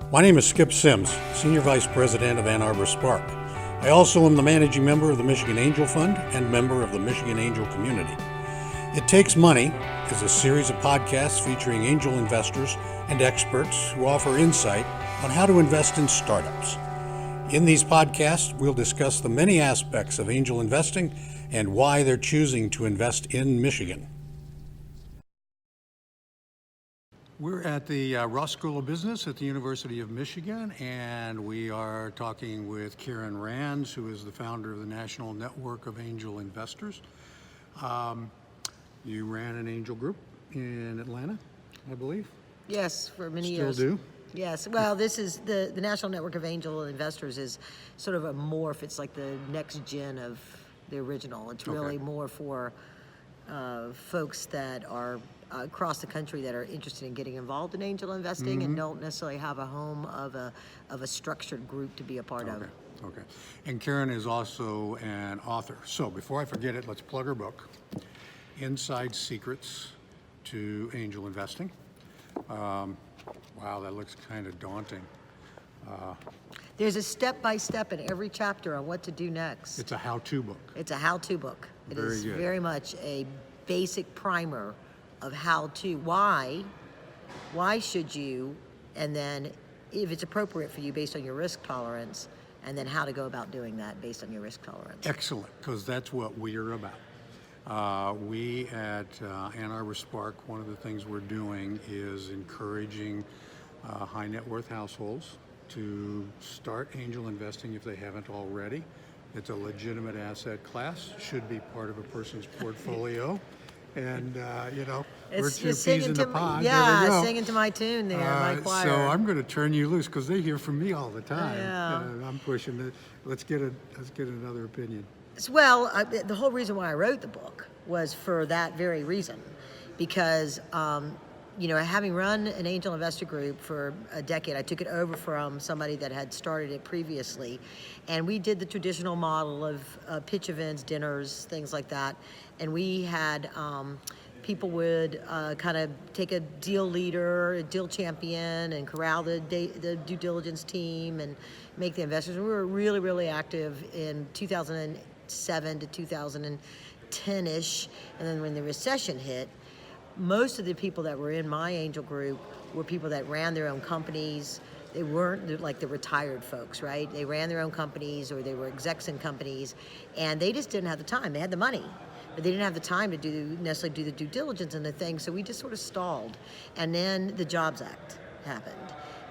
My name is Skip Sims, Senior Vice President of Ann Arbor Spark. I also am the managing member of the Michigan Angel Fund and member of the Michigan Angel Community. It Takes Money is a series of podcasts featuring angel investors and experts who offer insight on how to invest in startups. In these podcasts, we'll discuss the many aspects of angel investing and why they're choosing to invest in Michigan. We're at the Ross School of Business at the University of Michigan, and we are talking with Karen Rands, who is the founder of the National Network of Angel Investors. You ran an angel group in Atlanta, I believe? Yes, for many Still years. Still do? Yes, well, this is the National Network of Angel Investors is sort of a morph. It's like the next gen of the original. It's really more for folks that are across the country that are interested in getting involved in angel investing and don't necessarily have a home of a structured group to be a part of. Okay. And Karen is also an author. So before I forget it, let's plug her book, Inside Secrets to Angel Investing. Wow, that looks kind of daunting. There's a step-by-step in every chapter on what to do next. It's a how-to book. It's a how-to book. It is good. very much a basic primer of how to, why should you, and then if it's appropriate for you based on your risk tolerance, and then how to go about doing that based on your risk tolerance. Excellent, because that's what we're about. We at Ann Arbor Spark, one of the things we're doing is encouraging high net worth households to start angel investing if they haven't already. It's a legitimate asset class, should be part of a person's portfolio. And, we're two peas in the pod. Yeah, there we go. Singing to my tune there, my choir. So I'm going to turn you loose because they hear from me all the time. Yeah. I'm pushing it. Let's get another opinion. Well, the whole reason why I wrote the book was for that very reason, because having run an angel investor group for a decade, I took it over from somebody that had started it previously, and we did the traditional model of pitch events, dinners, things like that, and we had people would kind of take a deal leader, a deal champion, and corral the due diligence team and make the investors. And we were really, really active in 2007 to 2010-ish, and then when the recession hit, most of the people that were in my angel group were people that ran their own companies. They weren't like the retired folks, right? They ran their own companies or they were execs in companies, and they just didn't have the time. They had the money, but they didn't have the time to necessarily do the due diligence and the thing, so we just sort of stalled. And then the Jobs Act happened.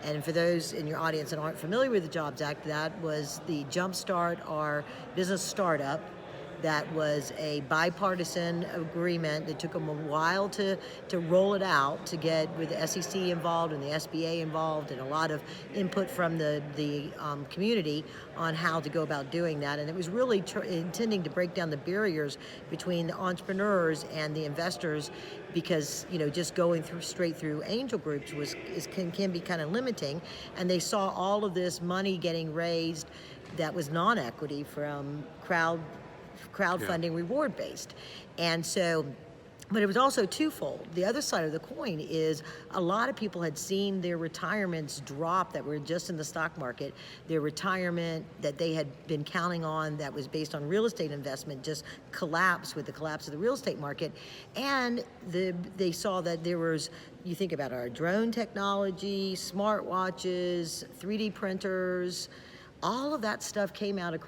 And for those in your audience that aren't familiar with the Jobs Act, that was the Jumpstart Our Business Startup. That was a bipartisan agreement that took them a while to roll it out, to get with the SEC involved and the SBA involved, and a lot of input from the community on how to go about doing that. And it was really intending to break down the barriers between the entrepreneurs and the investors, because just going straight through angel groups can be kind of limiting. And they saw all of this money getting raised that was non-equity from crowdfunding, reward-based. And so, but it was also twofold. The other side of the coin is a lot of people had seen their retirements drop that were just in the stock market. Their retirement that they had been counting on that was based on real estate investment just collapsed with the collapse of the real estate market. And they saw that there was, you think about our drone technology, smartwatches, 3D printers, all of that stuff came out of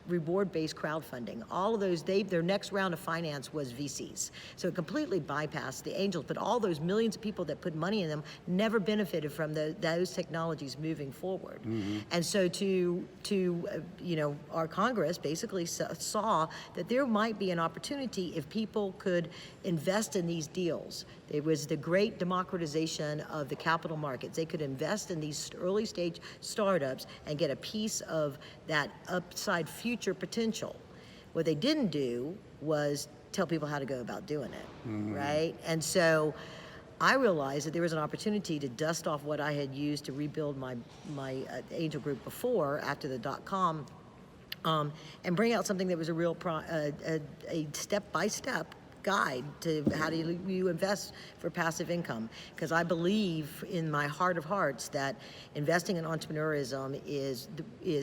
reward-based crowdfunding. All of those, their next round of finance was VCs. So it completely bypassed the angels, but all those millions of people that put money in them never benefited from those technologies moving forward. And so our Congress basically saw that there might be an opportunity if people could invest in these deals. It was the great democratization of the capital markets. They could invest in these early stage startups and get a piece of that upside future potential. What they didn't do was tell people how to go about doing it, right? And so I realized that there was an opportunity to dust off what I had used to rebuild my angel group before, after the .com, and bring out something that was a real a step-by-step guide to how do you invest for passive income. Because I believe in my heart of hearts that investing in entrepreneurism is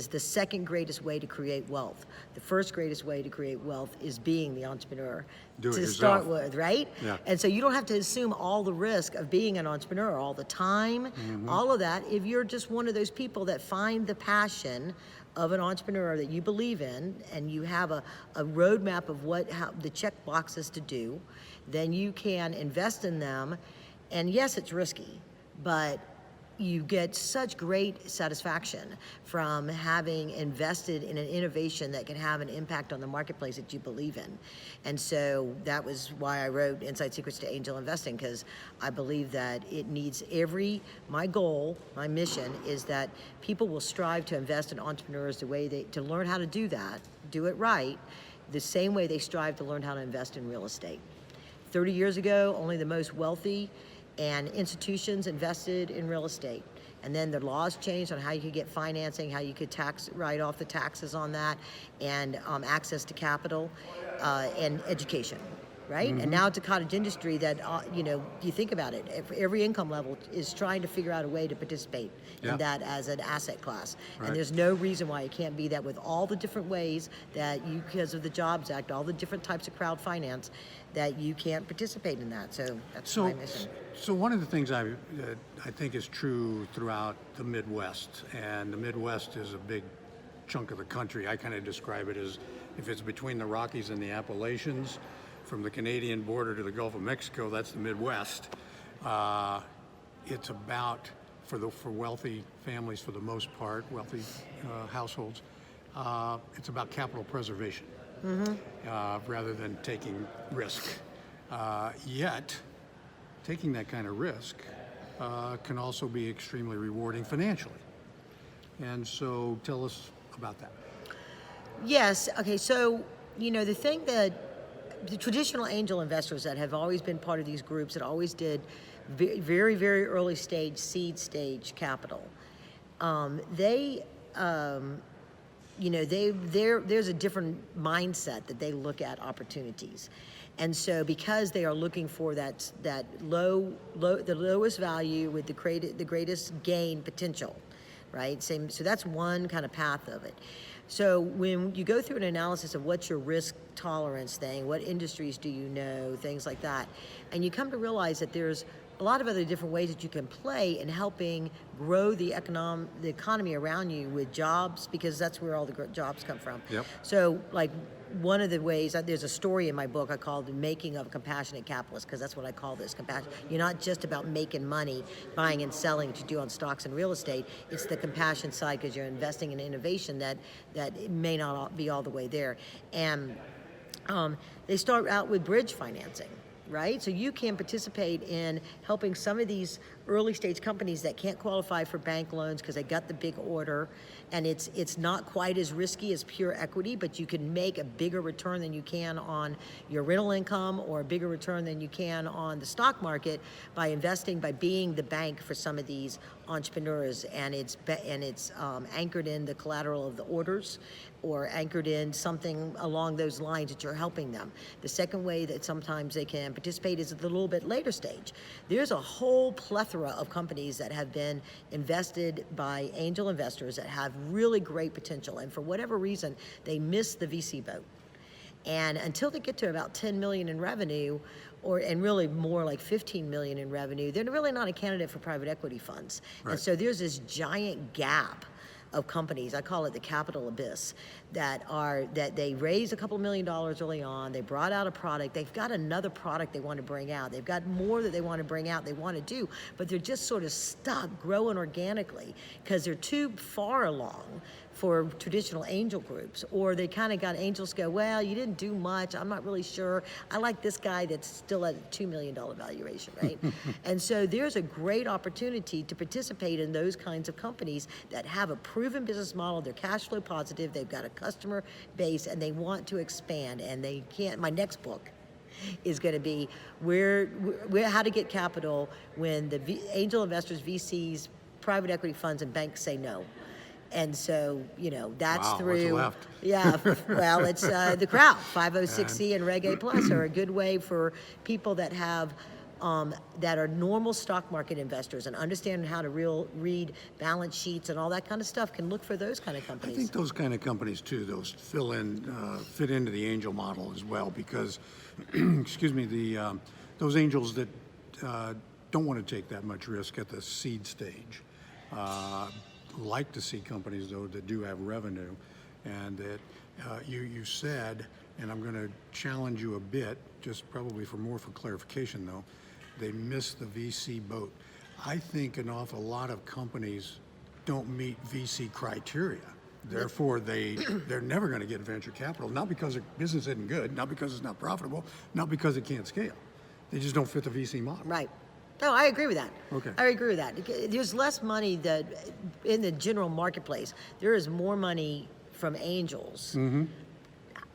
the second greatest way to create wealth. The first greatest way to create wealth is being the entrepreneur Do it to yourself. start with, right? Yeah. And so you don't have to assume all the risk of being an entrepreneur all the time, all of that. If you're just one of those people that find the passion of an entrepreneur that you believe in, and you have a roadmap of how the check boxes to do, then you can invest in them. And yes, it's risky, but you get such great satisfaction from having invested in an innovation that can have an impact on the marketplace that you believe in. And so that was why I wrote Inside Secrets to Angel Investing, because I believe that it needs my goal, my mission is that people will strive to invest in entrepreneurs to learn how to do that, do it right, the same way they strive to learn how to invest in real estate. 30 years ago, only the most wealthy and institutions invested in real estate. And then the laws changed on how you could get financing, how you could write off the taxes on that, and access to capital and education, right? And now it's a cottage industry that, you think about it, every income level is trying to figure out a way to participate in that as an asset class. Right. And there's no reason why it can't be that with all the different ways that because of the Jobs Act, all the different types of crowd finance, that you can't participate in that. So that's my mission. So one of the things I think is true throughout the Midwest, and the Midwest is a big chunk of the country. I kind of describe it as if it's between the Rockies and the Appalachians, from the Canadian border to the Gulf of Mexico, that's the Midwest. It's about, for wealthy families for the most part, wealthy households, it's about capital preservation. Rather than taking risk. Yet, taking that kind of risk can also be extremely rewarding financially. And so tell us about that. Yes, okay, so, the thing that the traditional angel investors that have always been part of these groups that always did very, very early stage, seed stage capital, there's a different mindset that they look at opportunities. And so because they are looking for the lowest value with the greatest gain potential, right? So that's one kind of path of it. So when you go through an analysis of what's your risk tolerance thing, what industries do you know, things like that, and you come to realize that there's a lot of other different ways that you can play in helping grow the economy around you with jobs, because that's where all the jobs come from. Yep. So like one of the ways, there's a story in my book I call The Making of a Compassionate Capitalist, because that's what I call this, compassion. You're not just about making money, buying and selling that you do on stocks and real estate. It's the compassion side, because you're investing in innovation that may not be all the way there. And they start out with bridge financing. Right? So you can participate in helping some of these early stage companies that can't qualify for bank loans because they got the big order, and it's not quite as risky as pure equity, but you can make a bigger return than you can on your rental income, or a bigger return than you can on the stock market by being the bank for some of these entrepreneurs, and it's anchored in the collateral of the orders, or anchored in something along those lines that you're helping them. The second way that sometimes they can participate is at the little bit later stage. There's a whole plethora of companies that have been invested by angel investors that have really great potential, and for whatever reason, they miss the VC boat. And until they get to about 10 million in revenue, and really more like 15 million in revenue, they're really not a candidate for private equity funds. Right. And so there's this giant gap of companies, I call it the capital abyss, that they raised a couple $1 million early on, they brought out a product, they've got another product they want to bring out, they've got more that they want to bring out, they want to do, but they're just sort of stuck growing organically because they're too far along for traditional angel groups, or they kind of got angels go, well, you didn't do much, I'm not really sure, I like this guy that's still at a $2 million valuation, right? And so there's a great opportunity to participate in those kinds of companies that have a proven business model, they're cash flow positive, they've got a customer base, and they want to expand, and they can't. My next book is going to be how to get capital when the angel investors, VCs, private equity funds, and banks say no. And so, that's Wow, through. what's left? Yeah, well, it's the crowd. 506C and Reg A Plus are a good way for people that have that are normal stock market investors and understand how to read balance sheets and all that kind of stuff can look for those kind of I companies. think those kind of companies too, those fit into the angel model as well, because, excuse me, those angels that don't want to take that much risk at the seed stage like to see companies though that do have revenue, and that you said, and I'm going to challenge you a bit, just probably for clarification though, they miss the VC boat. I think an awful lot of companies don't meet VC criteria. Therefore, they're never going to get venture capital, not because their business isn't good, not because it's not profitable, not because it can't scale. They just don't fit the VC model. Right. No, I agree with that. Okay. I agree with that. There's less money that in the general marketplace. There is more money from angels. Mm-hmm.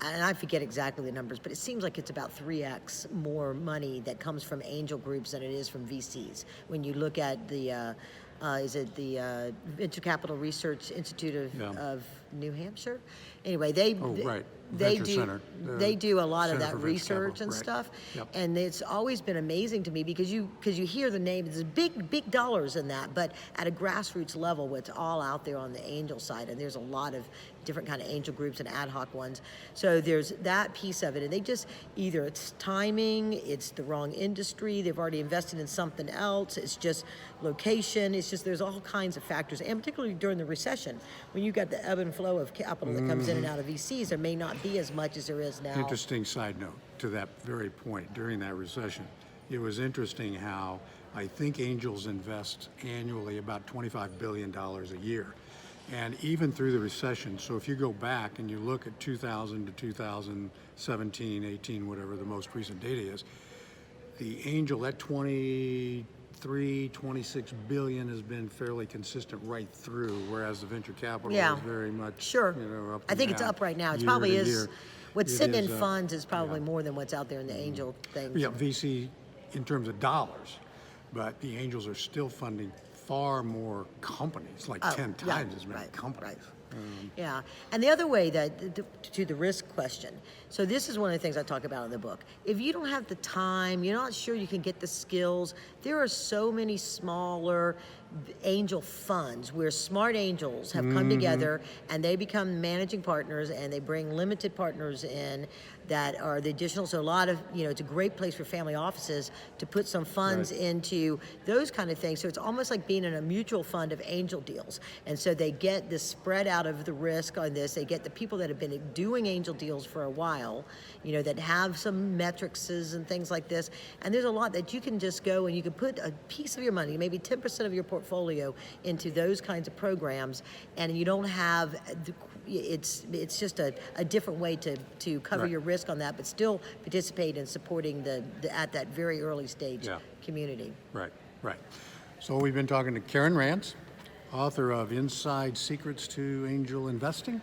And I forget exactly the numbers, but it seems like it's about 3x more money that comes from angel groups than it is from VCs. When you look at the, Venture Capital Research Institute of New Hampshire? Anyway, Right. They Venture do. Center, They do a lot Center of that for Venture research Capital, and right. stuff, Yep. and it's always been amazing to me because you hear the name. There's big dollars in that, but at a grassroots level, it's all out there on the angel side, and there's a lot of different kind of angel groups and ad hoc ones. So there's that piece of it, and they just either it's timing, it's the wrong industry, they've already invested in something else, it's just location, it's just there's all kinds of factors, and particularly during the recession when you got the ebb and flow of capital that comes in and out of VCs, there may not be as much as there is now. Interesting side note to that very point. During that recession, it was interesting how I think angels invest annually about $25 billion a year. And even through the recession, so if you go back and you look at 2000 to 2017, 18, whatever the most recent data is, the angel at 26 billion has been fairly consistent right through, whereas the venture capital is very much, sure. Up I think and it's down, up right now. It's year probably to is. year. What's It sitting is in up. funds is probably more than what's out there in the angel things. Yeah, VC in terms of dollars, but the angels are still funding far more companies, like 10 times as many companies. Right. Yeah, and the other way to the risk question. So this is one of the things I talk about in the book. If you don't have the time, you're not sure you can get the skills. There are so many smaller angel funds where smart angels have come together and they become managing partners and they bring limited partners in that are the additional. So a lot of, it's a great place for family offices to put some funds into those kind of things. So it's almost like being in a mutual fund of angel deals. And so they get the spread out of the risk on this. They get the people that have been doing angel deals for a while, that have some metrics and things like this. And there's a lot that you can just go and you can put a piece of your money, maybe 10% of your portfolio into those kinds of programs, and you don't have it's just a different way to cover your risk on that, but still participate in supporting the at that very early stage community. Right. So we've been talking to Karen Rands, author of Inside Secrets to Angel Investing.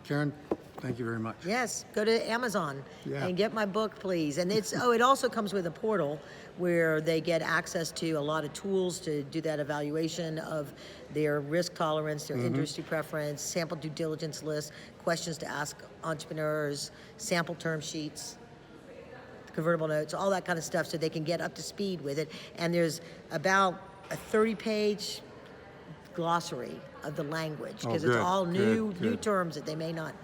Karen, thank you very much. Yes, go to Amazon and get my book, please. And it also comes with a portal where they get access to a lot of tools to do that evaluation of their risk tolerance, their industry preference, sample due diligence list, questions to ask entrepreneurs, sample term sheets, convertible notes, all that kind of stuff, so they can get up to speed with it. And there's about a 30-page glossary of the language, because it's all new terms that they may not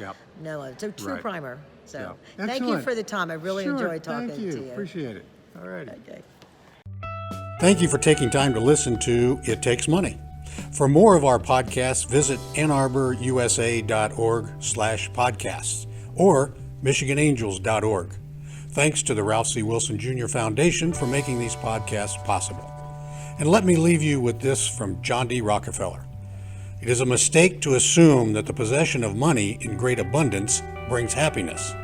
know of. It's a true primer. So thank you for the time. I really enjoyed talking to you. Thank you. Appreciate it. All right. Okay. Thank you for taking time to listen to It Takes Money. For more of our podcasts, visit AnnArborUSA.org/podcasts or MichiganAngels.org. Thanks to the Ralph C. Wilson Jr. Foundation for making these podcasts possible. And let me leave you with this from John D. Rockefeller. It is a mistake to assume that the possession of money in great abundance brings happiness.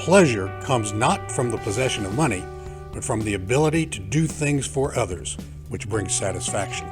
Pleasure comes not from the possession of money, but from the ability to do things for others, which brings satisfaction.